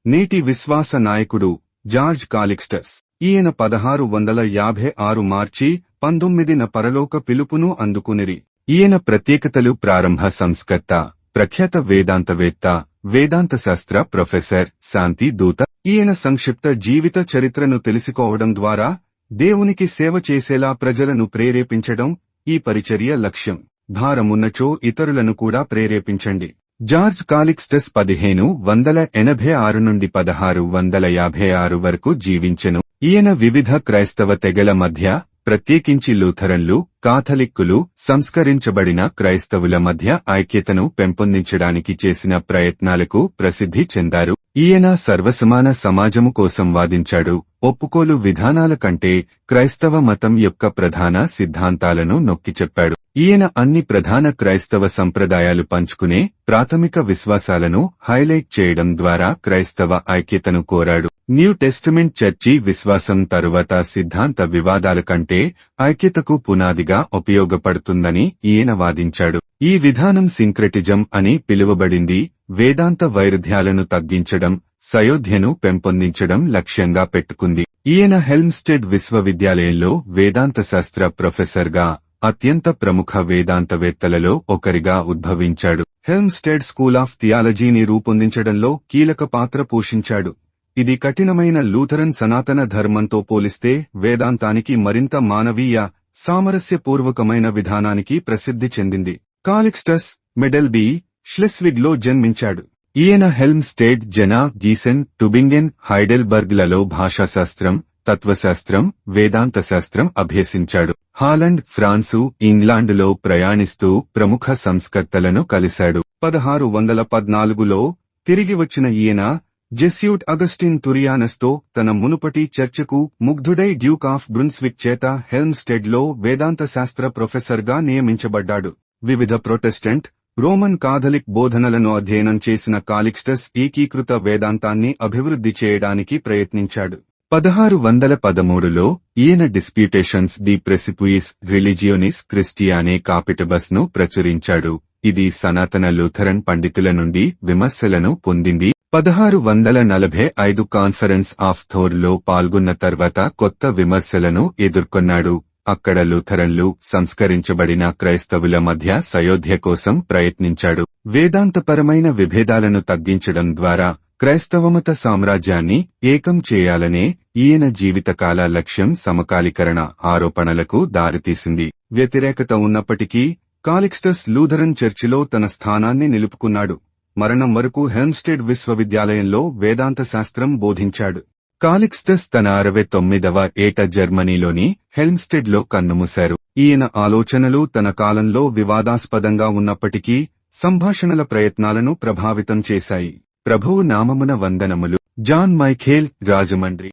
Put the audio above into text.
నేటి విశ్వాస నాయకుడు జార్జ్ కాలిక్స్టస్. ఈయన 1656 మార్చి 19న పరలోక పిలుపును అందుకునిరి. ఈయన ప్రత్యేకతలు: ప్రారంభ సంస్కర్త, ప్రఖ్యాత వేదాంతవేత్త, వేదాంత శాస్త్ర ప్రొఫెసర్, శాంతి దూత. ఈయన సంక్షిప్త జీవిత చరిత్రను తెలుసుకోవడం ద్వారా దేవునికి సేవ చేసేలా ప్రజలను ప్రేరేపించడం ఈ పరిచర్య లక్ష్యం. భారమున్నచో ఇతరులను కూడా ప్రేరేపించండి. జార్జ్ కాలిక్స్టస్ 1586 నుండి 1656 వరకు జీవించెను. ఈయన వివిధ క్రైస్తవ తెగల మధ్య, ప్రత్యేకించి లూథరన్లు, కాథలిక్కులు, సంస్కరించబడిన క్రైస్తవుల మధ్య ఐక్యతను పెంపొందించడానికి చేసిన ప్రయత్నాలకు ప్రసిద్ధి చెందారు. ఈయన సర్వసమాన సమాజము కోసం వాదించాడు. ఒప్పుకోలు విధానాల కంటే క్రైస్తవ మతం యొక్క ప్రధాన సిద్ధాంతాలను నొక్కిచెప్పాడు. ఈయన అన్ని ప్రధాన క్రైస్తవ సంప్రదాయాలు పంచుకునే ప్రాథమిక విశ్వాసాలను హైలైట్ చేయడం ద్వారా క్రైస్తవ ఐక్యతను కోరాడు. న్యూ టెస్టమెంట్ చర్చి విశ్వాసం తరువాత సిద్ధాంత వివాదాల కంటే ఐక్యతకు పునాదిగా ఉపయోగపడుతుందని ఈయన వాదించాడు. ఈ విధానం సింక్రెటిజం అని పిలువబడింది. వేదాంత వైరుధ్యాలను తగ్గించడం, సయోధ్యను పెంపొందించడం లక్ష్యంగా పెట్టుకుంది. ఈయన హెల్మ్స్టెడ్ విశ్వవిద్యాలయంలో వేదాంత శాస్త్ర ప్రొఫెసర్గా అత్యంత ప్రముఖ వేదాంతవేత్తలలో ఒకరిగా ఉద్భవించాడు. హెల్మ్స్టెడ్ స్కూల్ ఆఫ్ థియాలజీని రూపొందించడంలో కీలక పాత్ర పోషించాడు. ఇది కఠినమైన లూథరన్ సనాతన ధర్మంతో పోలిస్తే వేదాంతానికి మరింత మానవీయ, సామరస్యపూర్వకమైన విధానానికి ప్రసిద్ధి చెందింది. కాలిక్స్టస్ మెడల్బీ, ష్లెస్విగ్లో జన్మించాడు. ఈయన హెల్మ్స్టెడ్, జెనా, గీసెన్, టుబింగెన్, హైడెల్బర్గ్లలో భాషాశాస్త్రం, తత్వశాస్త్రం, వేదాంత శాస్త్రం అభ్యసించాడు. హాలండ్, ఫ్రాన్సు, ఇంగ్లాండులో ప్రయాణిస్తూ ప్రముఖ సంస్కర్తలను కలిశాడు. 1614లో తిరిగి వచ్చిన ఈయన జెస్యూట్ అగస్టిన్ తురియానస్తో తన మునుపటి చర్చకు ముగ్ధుడై డ్యూక్ ఆఫ్ బ్రున్స్విక్ చేత హెల్మ్స్టెడ్లో వేదాంత శాస్త్ర ప్రొఫెసర్గా నియమించబడ్డాడు. వివిధ ప్రొటెస్టెంట్, రోమన్ కాథలిక్ బోధనలను అధ్యయనం చేసిన కాలిక్స్టస్ ఏకీకృత వేదాంతాన్ని అభివృద్ధి చేయడానికి ప్రయత్నించాడు. 1613లో ఈయన డిస్ప్యూటేషన్స్ ది ప్రెసిపుయిస్ రిలిజియోనిస్ క్రిస్టియానే కాపిటబస్ ను ప్రచురించాడు. ఇది సనాతన లూథరన్ పండితుల నుండి విమర్శలను పొందింది. 1645 కాన్ఫరెన్స్ ఆఫ్ థోర్లో పాల్గొన్న తర్వాత కొత్త విమర్శలను ఎదుర్కొన్నాడు. అక్కడ లూథరన్లు, సంస్కరించబడిన క్రైస్తవుల మధ్య సయోధ్య కోసం ప్రయత్నించాడు. వేదాంతపరమైన విభేదాలను తగ్గించడం ద్వారా క్రైస్తవమత సామ్రాజ్యాన్ని ఏకం చేయాలనే ఈయన జీవితకాల లక్ష్యం సమకాలీకరణ ఆరోపణలకు దారితీసింది. వ్యతిరేకత ఉన్నప్పటికీ కాలిక్స్టస్ లూథరన్ చర్చిలో తన స్థానాన్ని నిలుపుకున్నాడు. మరణం వరకు హెల్మ్స్టెడ్ విశ్వవిద్యాలయంలో వేదాంత శాస్త్రం బోధించాడు. కాలిక్స్టస్ తన 69వ ఏట జర్మనీలోని హెల్మ్స్టెడ్లో కన్నుమూశారు. ఈయన ఆలోచనలు తన కాలంలో వివాదాస్పదంగా ఉన్నప్పటికీ సంభాషణల ప్రయత్నాలను ప్రభావితం చేశాయి. ప్రభువు నామమున వందనములు. John Michael, Rajahmundry.